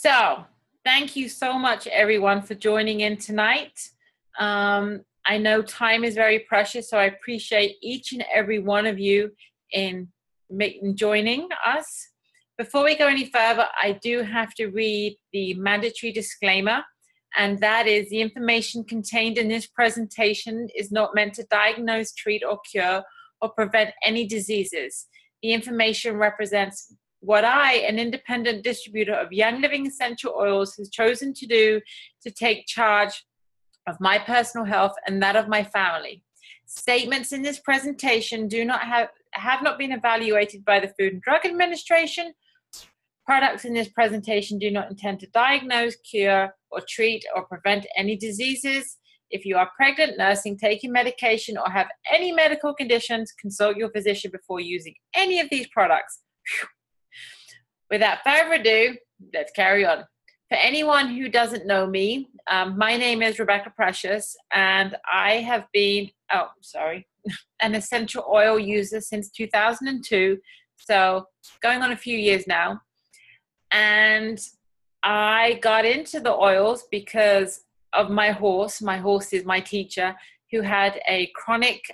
So thank you so much, everyone, for joining in tonight. I know time is very precious, so I appreciate each and every one of you in joining us. Before we go any further, I do have to read the mandatory disclaimer, and that is the information contained in this presentation is not meant to diagnose, treat, or cure, or prevent any diseases. The information represents what I, an independent distributor of Young Living essential oils, has chosen to do to take charge of my personal health and that of my family. Statements in this presentation have not been evaluated by the Food and Drug Administration. Products in this presentation do not intend to diagnose, cure, or treat or prevent any diseases. If you are pregnant, nursing, taking medication, or have any medical conditions, consult your physician before using any of these products. Without further ado, let's carry on. For anyone who doesn't know me, my name is Rebecca Precious, and I have been, an essential oil user since 2002, so going on a few years now. And I got into the oils because of my horse. My horse is my teacher, who had a chronic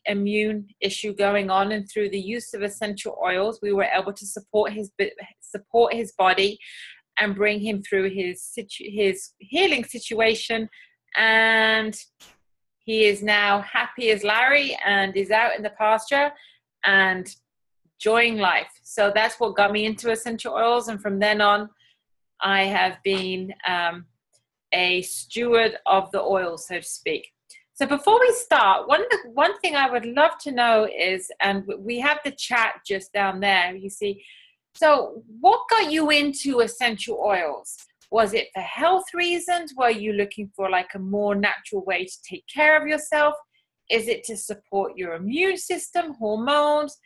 immune issue going on, and through the use of essential oils, we were able to support his body and bring him through his healing situation. And he is now happy as Larry and is out in the pasture and enjoying life. So that's what got me into essential oils, and from then on, I have been a steward of the oil, so to speak. So before we start, one thing I would love to know is, and we have the chat just down there, you see. So what got you into essential oils? Was it for health reasons? Were you looking for like a more natural way to take care of yourself? Is it to support your immune system, hormones?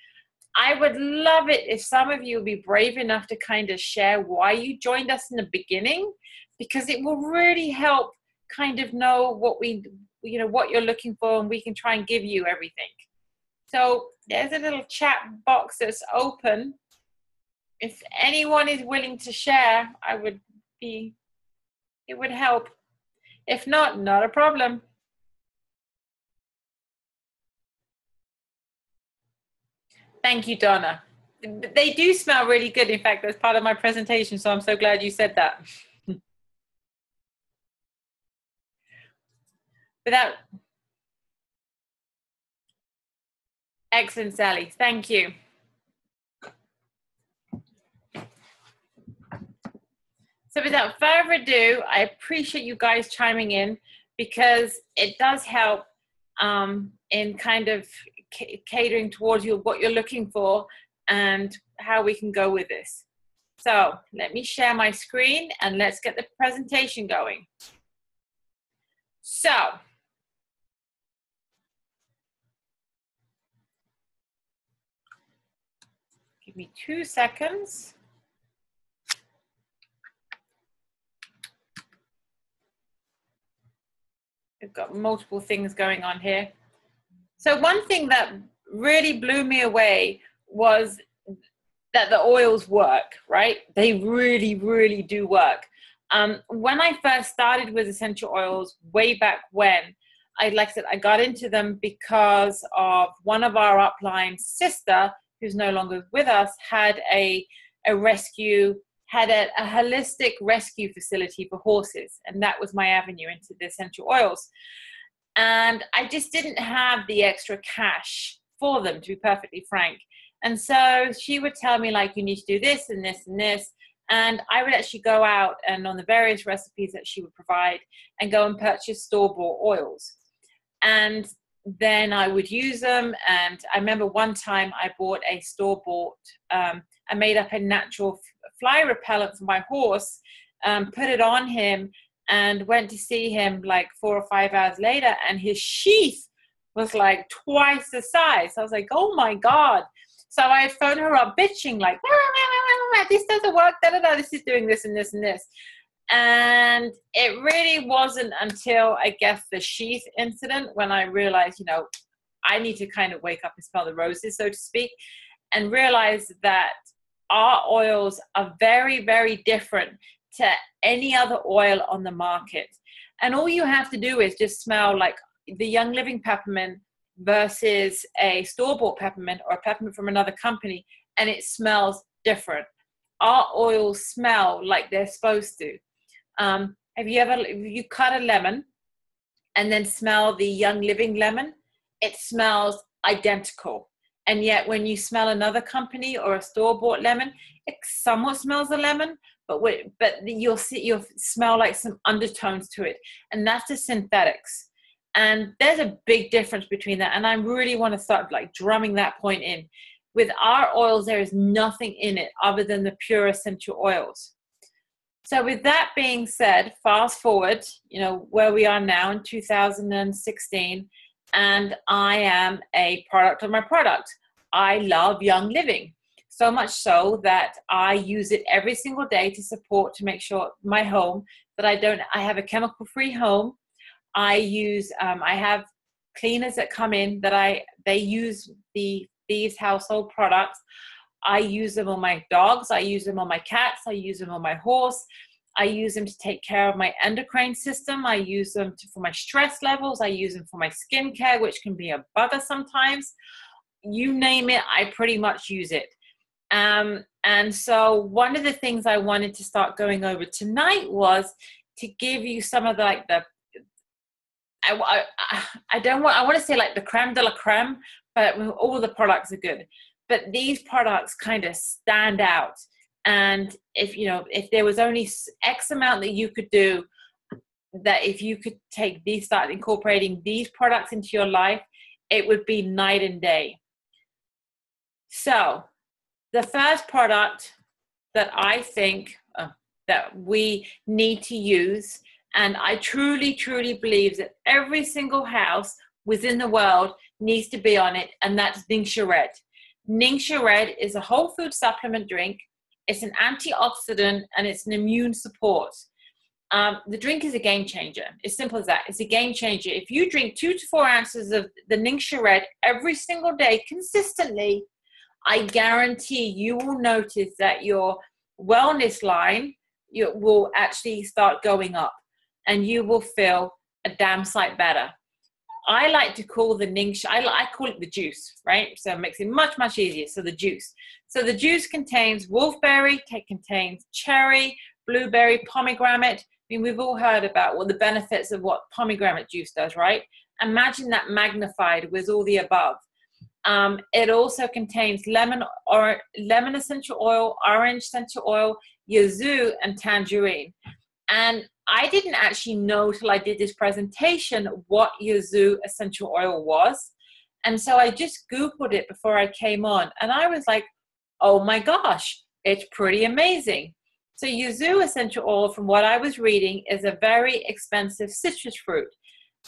I would love it if some of you would be brave enough to kind of share why you joined us in the beginning, because it will really help kind of know what you're looking for, and we can try and give you everything. So there's a little chat box that's open. If anyone is willing to share, it would help. If not, not a problem. Thank you, Donna. They do smell really good. In fact, that's part of my presentation, so I'm so glad you said that. Excellent, Sally. Thank you. So without further ado, I appreciate you guys chiming in, because it does help in kind of catering towards what you're looking for and how we can go with this. So let me share my screen and let's get the presentation going. So give me 2 seconds. We've got multiple things going on here. So one thing that really blew me away was that the oils work, right? They really, really do work. When I first started with essential oils way back when, like I said, I got into them because of one of our upline sister, who's no longer with us, had a holistic rescue facility for horses. And that was my avenue into the essential oils. And I just didn't have the extra cash for them, to be perfectly frank. And so she would tell me, like, you need to do this and this and this. And I would actually go out and on the various recipes that she would provide and go and purchase store-bought oils. And then I would use them. And I remember one time I bought a store-bought, I made up a natural fly repellent for my horse, put it on him, and went to see him like 4 or 5 hours later, and his sheath was like twice the size. I was like, oh my God. So I phoned her up bitching, like, this doesn't work, this is doing this and this and this. And it really wasn't until, I guess, the sheath incident when I realized, I need to kind of wake up and smell the roses, so to speak, and realize that our oils are very, very different to any other oil on the market. And all you have to do is just smell like the Young Living peppermint versus a store-bought peppermint or a peppermint from another company, and it smells different. Our oils smell like they're supposed to. Have you cut a lemon and then smell the Young Living lemon? It smells identical. And yet when you smell another company or a store-bought lemon, it somewhat smells a lemon, but you'll smell like some undertones to it. And that's the synthetics. And there's a big difference between that. And I really want to start like drumming that point in. With our oils, there is nothing in it other than the pure essential oils. So with that being said, fast forward, where we are now in 2016, and I am a product of my product. I love Young Living, so much so that I use it every single day to make sure my home that I have a chemical-free home. I have cleaners that come in they use these household products. I use them on my dogs. I use them on my cats. I use them on my horse. I use them to take care of my endocrine system. I use them for my stress levels. I use them for my skincare, which can be a bugger sometimes. You name it, I pretty much use it. And so one of the things I wanted to start going over tonight was to give you some of I want to say like the creme de la creme, but all the products are good. But these products kind of stand out. And if there was only X amount that you could do, that if you could start incorporating these products into your life, it would be night and day. So the first product that I think that we need to use, and I truly, truly believe that every single house within the world needs to be on it, and that's Ningxia Red. Ningxia Red is a whole food supplement drink. It's an antioxidant and it's an immune support. The drink is a game changer. It's simple as that. It's a game changer. If you drink 2 to 4 ounces of the Ningxia Red every single day consistently, I guarantee you will notice that your wellness line will actually start going up and you will feel a damn sight better. I like to call the Ningxia, I call it the juice, right? So it makes it much, much easier. So the juice. So the juice contains wolfberry, it contains cherry, blueberry, pomegranate. I mean, we've all heard about the benefits of what pomegranate juice does, right? Imagine that magnified with all the above. It also contains lemon essential oil, orange essential oil, yuzu, and tangerine. And I didn't actually know till I did this presentation what yuzu essential oil was. And so I just Googled it before I came on. And I was like, oh my gosh, it's pretty amazing. So yuzu essential oil, from what I was reading, is a very expensive citrus fruit.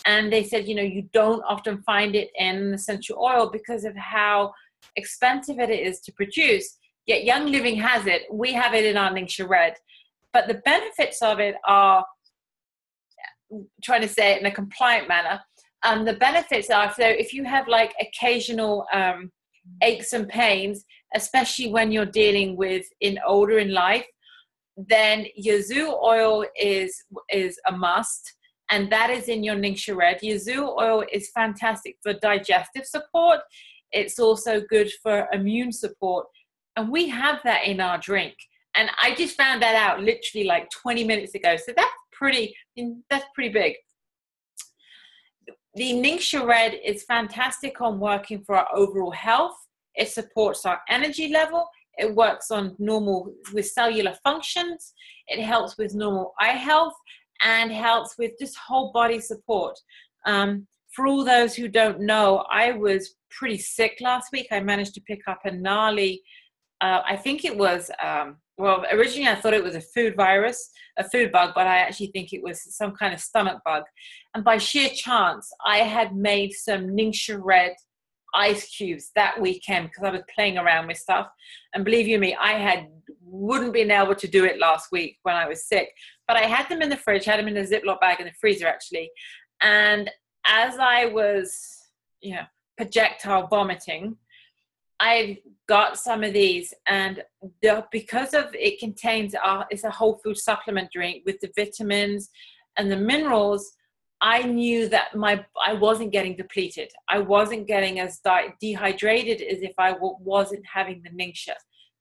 And they said, you don't often find it in an essential oil because of how expensive it is to produce. Yet Young Living has it. We have it in our Ningxia Red. But the benefits of it are, trying to say it in a compliant manner, the benefits are, so if you have like occasional aches and pains, especially when you're dealing with older in life, then yuzu oil is a must. And that is in your Ningxia Red. Yuzu oil is fantastic for digestive support. It's also good for immune support. And we have that in our drink. And I just found that out literally like 20 minutes ago. So that's pretty big. The Ningxia Red is fantastic on working for our overall health. It supports our energy level. It works with cellular functions. It helps with normal eye health and helps with just whole body support. For all those who don't know, I was pretty sick last week. I managed to pick up a gnarly, I think it was, originally I thought it was a food bug, but I actually think it was some kind of stomach bug. And by sheer chance, I had made some Ningxia Red ice cubes that weekend because I was playing around with stuff. And believe you me, I wouldn't been able to do it last week when I was sick. But I had them in the fridge, had them in a Ziploc bag in the freezer actually. And as I was, projectile vomiting, I got some of these, and because of it contains it's a whole food supplement drink with the vitamins and the minerals. I knew that I wasn't getting depleted. I wasn't getting as dehydrated as if I wasn't having the Ningxia.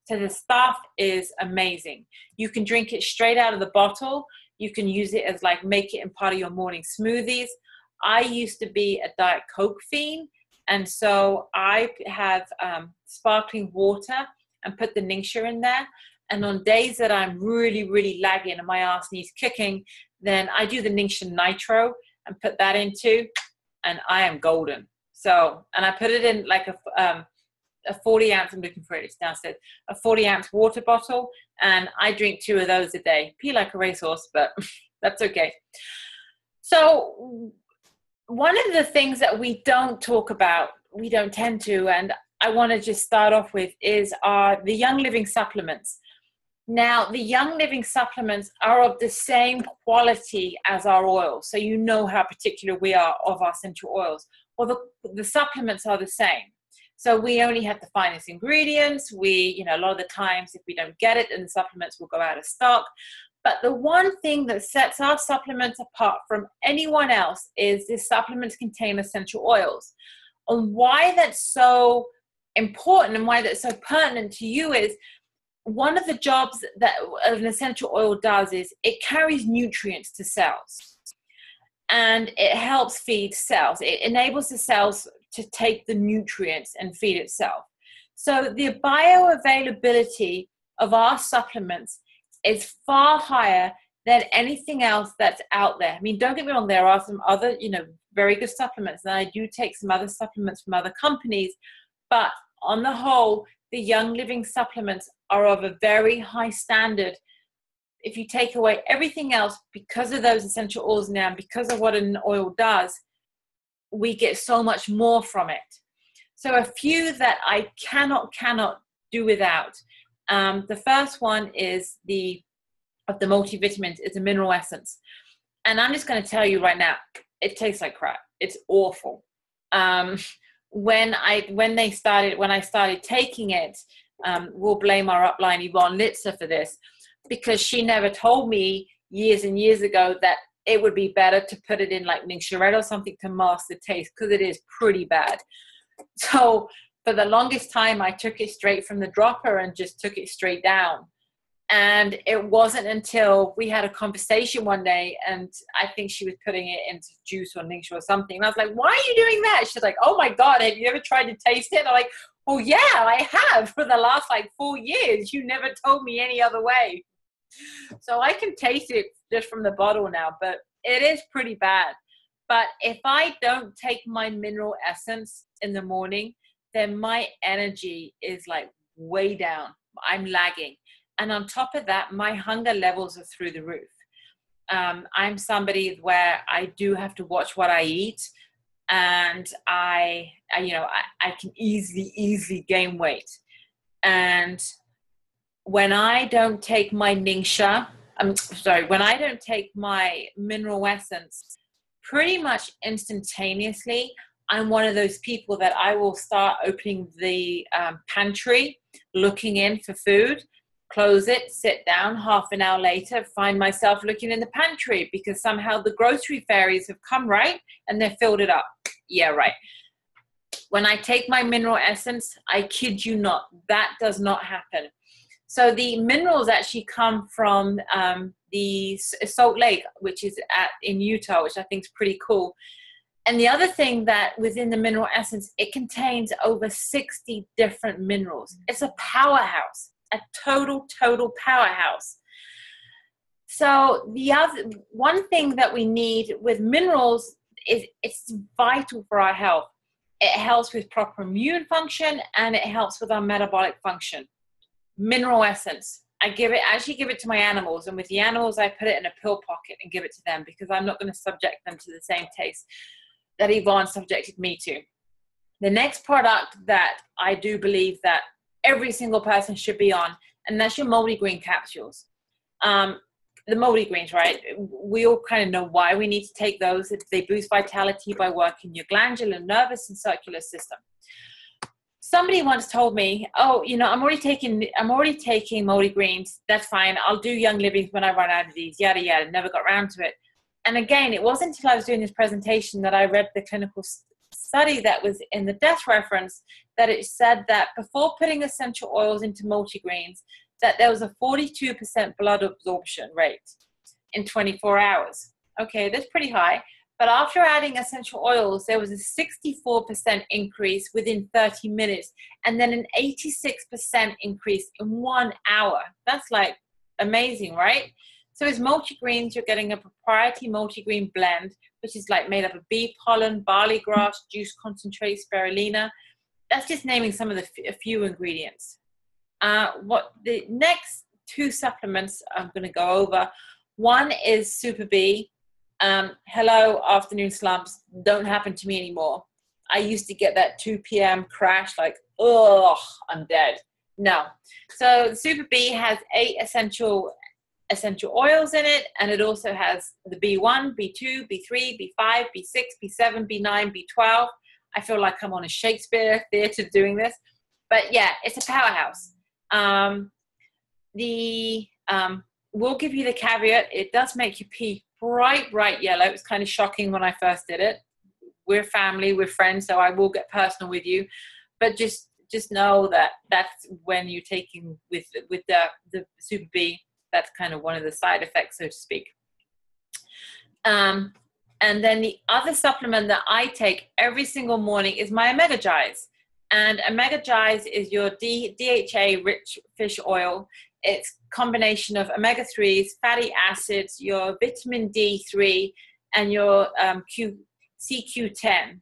So the stuff is amazing. You can drink it straight out of the bottle. You can use it as make it in part of your morning smoothies. I used to be a Diet Coke fiend. And so I have sparkling water and put the Ningxia in there. And on days that I'm really, really lagging and my ass needs kicking, then I do the Ningxia Nitro and put that into, and I am golden. So, and I put it in a 40 ounce, I'm looking for it, it's downstairs, a 40 ounce water bottle. And I drink 2 of those a day. Pee like a racehorse, but that's okay. So one of the things that we don't talk about, we don't tend to, and I want to just start off with is the Young Living supplements. Now, the Young Living supplements are of the same quality as our oils. So you know how particular we are of our essential oils. Well, the supplements are the same. So we only have the finest ingredients. A lot of the times if we don't get it, then the supplements will go out of stock. But the one thing that sets our supplements apart from anyone else is the supplements contain essential oils. And why that's so important and why that's so pertinent to you is one of the jobs that an essential oil does is it carries nutrients to cells. And it helps feed cells. It enables the cells to take the nutrients and feed itself. So the bioavailability of our supplements is far higher than anything else that's out there. I mean, don't get me wrong, there are some other, very good supplements, and I do take some other supplements from other companies, but on the whole, the Young Living supplements are of a very high standard. If you take away everything else, because of those essential oils now, and because of what an oil does, we get so much more from it. So a few that I cannot do without. The first one is the multivitamins is a mineral essence. And I'm just going to tell you right now, it tastes like crap. It's awful. When I started taking it, we'll blame our upline Yvonne Litzer for this, because she never told me years and years ago that it would be better to put it in Ningxia Red or something to mask the taste, because it is pretty bad. So for the longest time, I took it straight from the dropper and just took it straight down. And it wasn't until we had a conversation one day, and I think she was putting it into juice or Ningxia or something. And I was like, why are you doing that? She's like, oh my God, have you ever tried to taste it? And I'm like, well, yeah, I have for the last 4 years. You never told me any other way. So I can taste it just from the bottle now, but it is pretty bad. But if I don't take my mineral essence in the morning, then my energy is way down. I'm lagging. And on top of that, my hunger levels are through the roof. I'm somebody where I do have to watch what I eat, and I can easily gain weight. And when I don't take my Ningxia, when I don't take my mineral essence, pretty much instantaneously, I'm one of those people that I will start opening the pantry, looking in for food, close it, sit down, half an hour later, find myself looking in the pantry because somehow the grocery fairies have come, right? And they've filled it up. Yeah, right. When I take my mineral essence, I kid you not, that does not happen. So the minerals actually come from the Salt Lake, which is in Utah, which I think is pretty cool. And the other thing that within the mineral essence, it contains over 60 different minerals. It's a powerhouse, a total powerhouse. So the other one thing that we need with minerals is it's vital for our health. It helps with proper immune function, and it helps with our metabolic function. Mineral essence. I actually give it to my animals, and with the animals, I put it in a pill pocket and give it to them because I'm not going to subject them to the same taste that Yvonne subjected me to. The next product that I do believe that every single person should be on, and that's your Moldy Green capsules. The Moldy Greens, right? We all kind of know why we need to take those. They boost vitality by working your glandular, nervous, and circular system. somebody once told me, oh, I'm already taking multigreens. That's fine. I'll do Young Living when I run out of these, yada, yada. Never got around to it. And again, it wasn't until I was doing this presentation that I read the clinical study that was in the death reference, that it said that before putting essential oils into multigreens, that there was a 42% blood absorption rate in 24 hours. Okay, that's pretty high. But after adding essential oils, there was a 64% increase within 30 minutes, and then an 86% increase in 1 hour. That's like amazing, right? So as multigreens, you're getting a proprietary multigreen blend, which is like made up of bee pollen, barley grass, juice concentrate, spirulina. That's just naming some of a few ingredients. What the next two supplements I'm going to go over. One is Super B. Hello, afternoon slumps. Don't happen to me anymore. I used to get that 2 p.m. crash, like, oh, I'm dead. No. So Super B has 8 essential oils in it, and it also has the B1, B2, B3, B5, B6, B7, B9, B12. I feel like I'm on a Shakespeare theater doing this, but yeah, it's a powerhouse. We'll give you the caveat. It does make you pee bright yellow. It was kind of shocking when I first did it. We're family, we're friends, so I will get personal with you, but just know that that's when you're taking with the Super B. That's kind of one of the side effects, so to speak. And then the other supplement that I take every single morning is my Omega-Gize. And Omega-Gize is your DHA-rich fish oil. It's a combination of omega-3s, fatty acids, your vitamin D3, and your CQ10,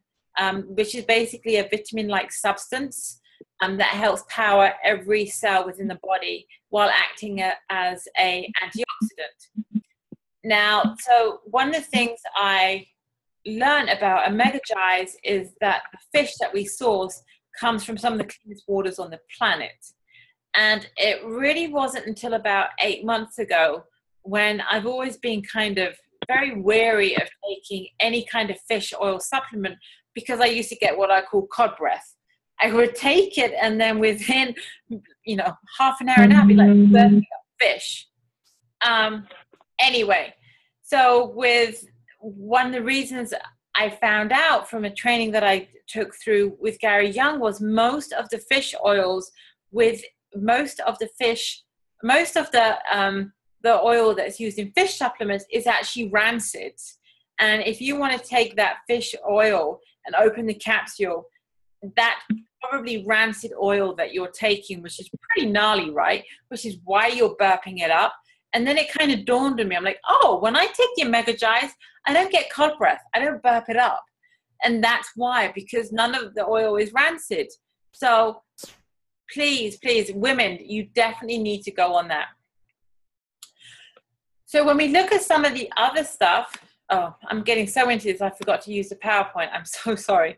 which is basically a vitamin-like substance that helps power every cell within the body while acting as an antioxidant. Now, so one of the things I learned about Omega-Gize is that the fish that we source comes from some of the cleanest waters on the planet. And it really wasn't until about 8 months ago, when I've always been kind of very wary of taking any kind of fish oil supplement, because I used to get what I call cod breath. I would take it, and then within, half an hour and I'd be like, burping up fish. Anyway, so with one of the reasons I found out from a training that I took through with Gary Young was most of the fish oils with most of the oil that's used in fish supplements is actually rancid. And if you want to take that fish oil and open the capsule, that probably rancid oil that you're taking, which is pretty gnarly, right? Which is why you're burping it up. And then it kind of dawned on me. I'm like, oh, when I take the Omega-Gize, I don't get cod breath. I don't burp it up. And that's why, because none of the oil is rancid. So please, women, you definitely need to go on that. So when we look at some of the other stuff, oh, I'm getting so into this, I forgot to use the PowerPoint. I'm so sorry.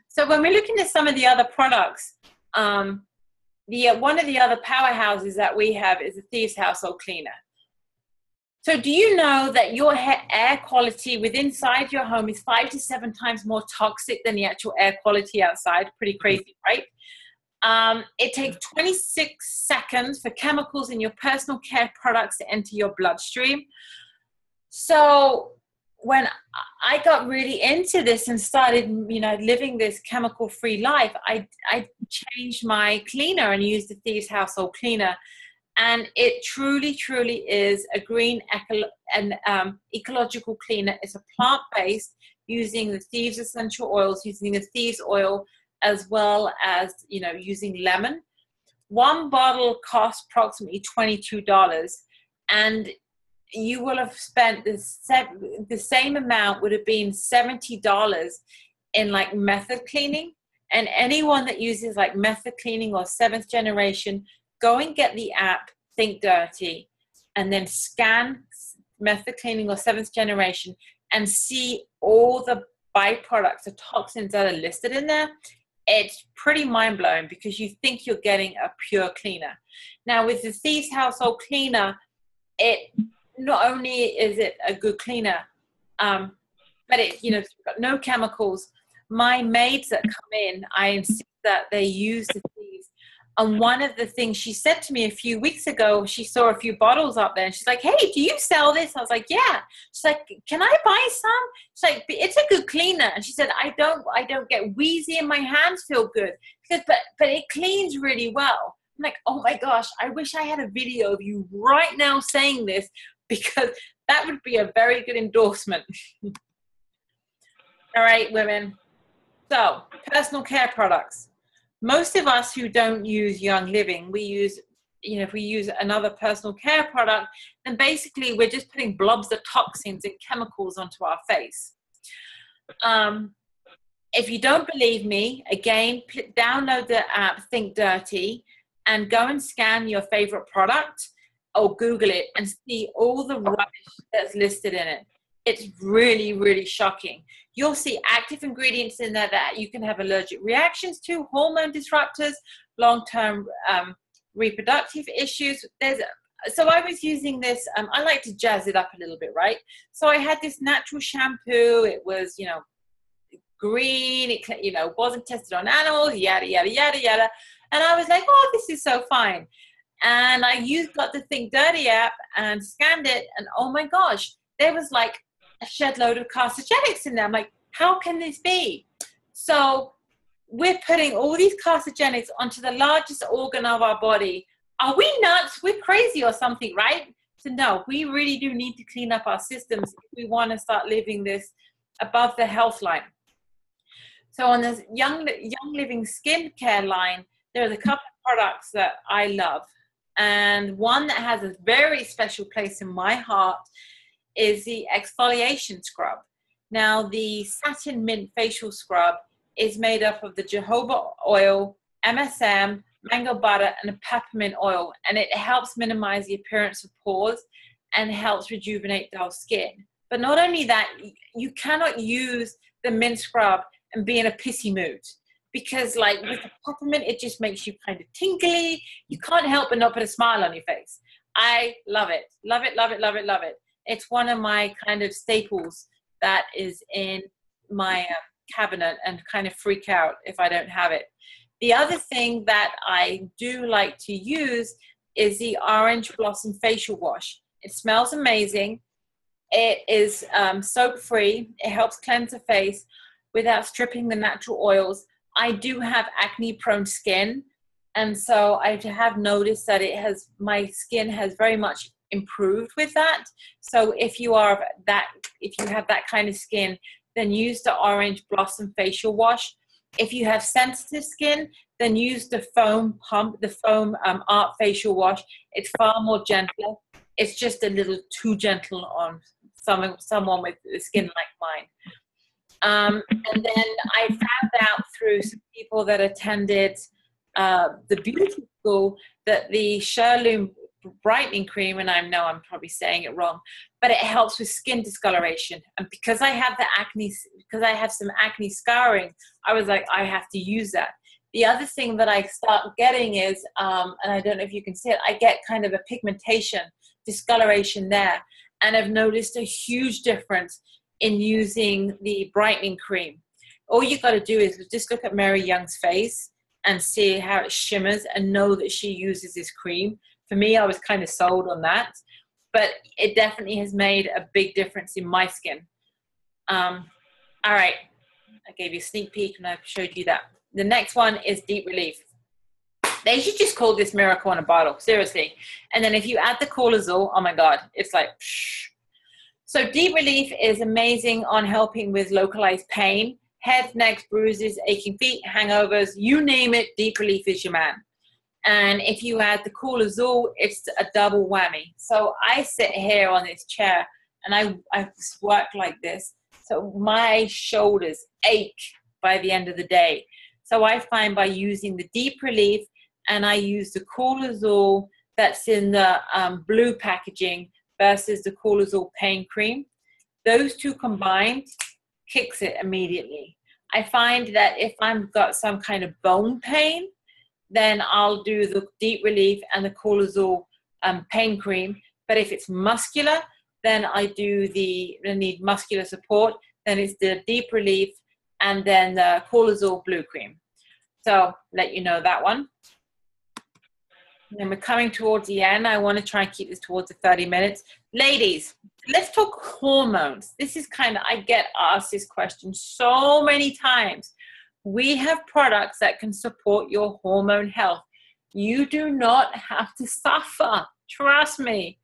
So when we're looking at some of the other products, one of the other powerhouses that we have is the Thieves Household Cleaner. So do you know that your air quality inside your home is 5 to 7 times more toxic than the actual air quality outside? Pretty crazy, right? It takes 26 seconds for chemicals in your personal care products to enter your bloodstream. So when I got really into this and started, living this chemical-free life, I changed my cleaner and used the Thieves Household Cleaner. And it truly, truly is a green ecological cleaner. It's a plant-based, using the Thieves essential oils, using the Thieves oil, as well as, using lemon. One bottle costs approximately $22, and you will have spent the same amount would have been $70 in like method cleaning. And anyone that uses like method cleaning or 7th generation, go and get the app Think Dirty, and then scan method cleaning or 7th generation and see all the byproducts, the toxins that are listed in there. It's pretty mind-blowing, because you think you're getting a pure cleaner. Now with the Thieves Household Cleaner, it not only is it a good cleaner, but it's got no chemicals. My maids that come in, I insist that they use the teas. And one of the things she said to me a few weeks ago, she saw a few bottles up there and she's like, hey, do you sell this? I was like, yeah. She's like, can I buy some? She's like, it's a good cleaner. And she said, I don't get wheezy and my hands feel good. Because, but it cleans really well. I'm like, oh my gosh, I wish I had a video of you right now saying this, because that would be a very good endorsement. All right, women. So, personal care products. Most of us who don't use Young Living, we use, if we use another personal care product, then basically we're just putting blobs of toxins and chemicals onto our face. If you don't believe me, again, download the app Think Dirty and go and scan your favorite product or Google it and see all the rubbish that's listed in it. It's really, really shocking. You'll see active ingredients in there that you can have allergic reactions to, hormone disruptors, long-term reproductive issues. So I was using this, I like to jazz it up a little bit, right? So I had this natural shampoo. It was, green, it, wasn't tested on animals, yada, yada, yada, yada. And I was like, oh, this is so fine. And I got the Think Dirty app and scanned it. And oh my gosh, there was like a shed load of carcinogenics in there. I'm like, how can this be? So we're putting all these carcinogenics onto the largest organ of our body. Are we nuts? We're crazy or something, right? So no, we really do need to clean up our systems if we want to start living this above the health line. So on this Young Living skincare line, there's a couple of products that I love. And one that has a very special place in my heart is the exfoliation scrub. Now, the satin mint facial scrub is made up of the jojoba oil, MSM, mango butter, and a peppermint oil. And it helps minimize the appearance of pores and helps rejuvenate dull skin. But not only that, you cannot use the mint scrub and be in a pissy mood. Because like with the peppermint, it just makes you kind of tingly. You can't help but not put a smile on your face. I love it. Love it, love it, love it, love it. It's one of my kind of staples that is in my cabinet and kind of freak out if I don't have it. The other thing that I do like to use is the Orange Blossom Facial Wash. It smells amazing. It is soap-free. It helps cleanse the face without stripping the natural oils. I do have acne-prone skin, and so I have noticed that my skin has very much improved with that. So if you have that kind of skin, then use the Orange Blossom Facial Wash. If you have sensitive skin, then use the foam Art Facial Wash. It's far more gentler. It's just a little too gentle on someone with skin like mine. And then I found out through some people that attended the beauty school that the Sheirloom brightening cream, and I know I'm probably saying it wrong, but it helps with skin discoloration. And because I have because I have some acne scarring, I was like, I have to use that. The other thing that I start getting is, and I don't know if you can see it, I get kind of a pigmentation, discoloration there. And I've noticed a huge difference in using the brightening cream. All you got to do is just look at Mary Young's face and see how it shimmers and know that she uses this cream. For me, I was kind of sold on that, but it definitely has made a big difference in my skin. All right, I gave you a sneak peek and I showed you that. The next one is Deep Relief. They should just call this Miracle in a Bottle, seriously. And then if you add the Cortisol, oh my God, it's like, psh. So Deep Relief is amazing on helping with localized pain, head, neck, bruises, aching feet, hangovers, you name it, Deep Relief is your man. And if you add the Cortisol, it's a double whammy. So I sit here on this chair and I work like this. So my shoulders ache by the end of the day. So I find by using the Deep Relief and I use the Cortisol that's in the blue packaging versus the Cortisol pain cream, those two combined kicks it immediately. I find that if I've got some kind of bone pain, then I'll do the Deep Relief and the Cortisol pain cream. But if it's muscular, then I need muscular support, then it's the Deep Relief and then the Cortisol blue cream. So let you know that one. And we're coming towards the end. I want to try and keep this towards the 30 minutes. Ladies, let's talk hormones. This is kind of, I get asked this question so many times. We have products that can support your hormone health. You do not have to suffer. Trust me.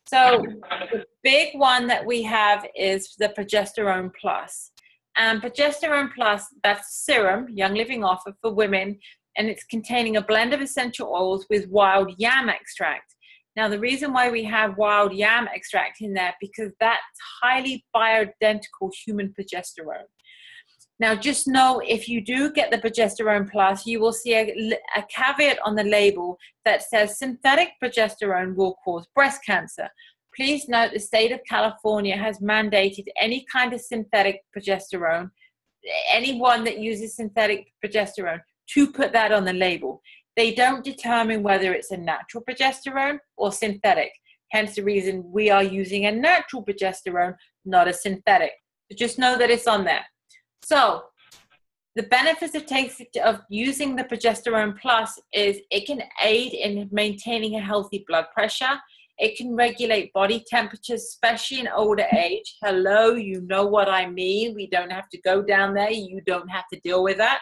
So the big one that we have is the Progesterone Plus. And Progesterone Plus, that's serum, Young Living offer for women, and it's containing a blend of essential oils with wild yam extract. Now, the reason why we have wild yam extract in there, because that's highly bioidentical human progesterone. Now, just know if you do get the Progesterone Plus, you will see a caveat on the label that says synthetic progesterone will cause breast cancer. Please note the state of California has mandated any kind of synthetic progesterone, anyone that uses synthetic progesterone, to put that on the label. They don't determine whether it's a natural progesterone or synthetic. Hence the reason we are using a natural progesterone, not a synthetic. So just know that it's on there. So the benefits of using the Progesterone Plus is it can aid in maintaining a healthy blood pressure. It can regulate body temperatures, especially in older age. Hello, you know what I mean. We don't have to go down there. You don't have to deal with that.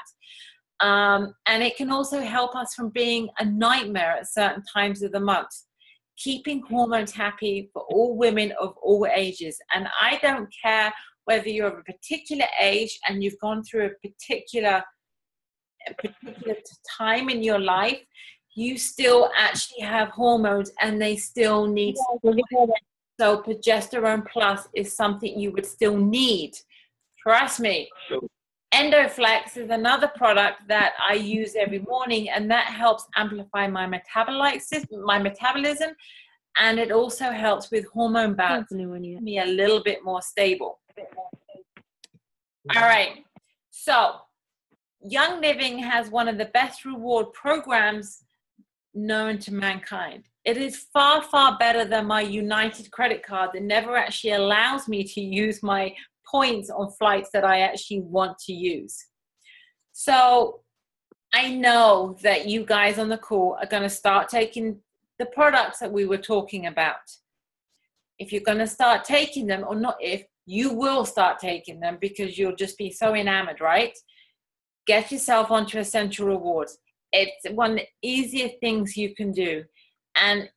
And it can also help us from being a nightmare at certain times of the month. Keeping hormones happy for all women of all ages. And I don't care whether you're of a particular age and you've gone through a particular time in your life, you still actually have hormones and they still need support. So Progesterone Plus is something you would still need. Trust me. Endoflex is another product that I use every morning, and that helps amplify my metabolism, and it also helps with hormone balance, making me a little bit more stable. All right, so Young Living has one of the best reward programs known to mankind. It is far, far better than my United credit card that never actually allows me to use my points on flights that I actually want to use. So I know that you guys on the call are going to start taking the products that we were talking about. If you're going to start taking them, or not if, you will start taking them because you'll just be so enamored, right? Get yourself onto Essential Rewards. It's one of the easier things you can do. And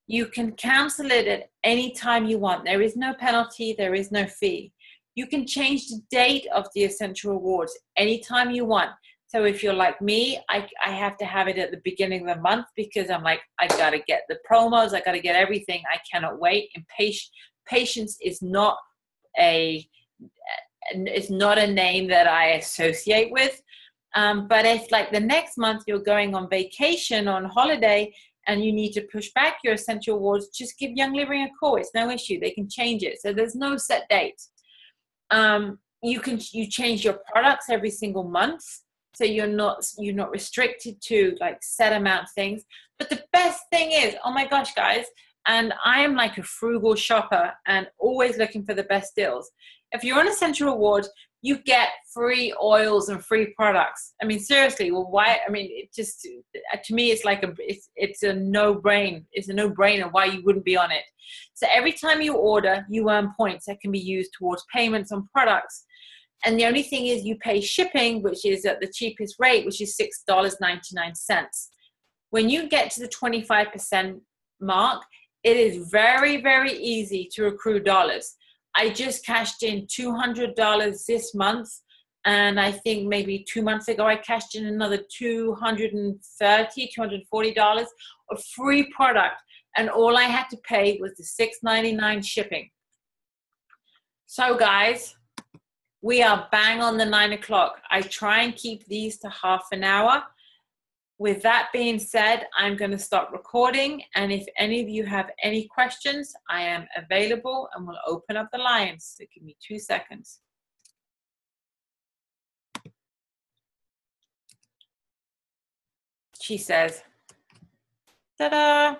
you can cancel it at any time you want. There is no penalty. There is no fee. You can change the date of the Essential Rewards anytime you want. So if you're like me, I have to have it at the beginning of the month because I'm like, I got to get the promos. I got to get everything. I cannot wait. And patience is not a name that I associate with. But if like the next month you're going on vacation, on holiday, and you need to push back your Essential Rewards, just give Young Living a call. It's no issue. They can change it. So there's no set date. You change your products every single month. So you're not restricted to like set amount of things. But the best thing is, oh my gosh, guys, and I am like a frugal shopper and always looking for the best deals. If you're on Essential Rewards, you get free oils and free products. I mean, seriously, well, why? I mean, it just, to me, it's like it's a no-brainer. It's a no-brainer why you wouldn't be on it. So every time you order, you earn points that can be used towards payments on products. And the only thing is you pay shipping, which is at the cheapest rate, which is $6.99. When you get to the 25% mark, it is very, very easy to accrue dollars. I just cashed in $200 this month, and I think maybe 2 months ago I cashed in another $240 of free product, and all I had to pay was the $6.99 shipping. So guys, we are bang on the 9 o'clock. I try and keep these to half an hour. With that being said, I'm going to stop recording. And if any of you have any questions, I am available and will open up the lines. So give me 2 seconds. She says, ta-da.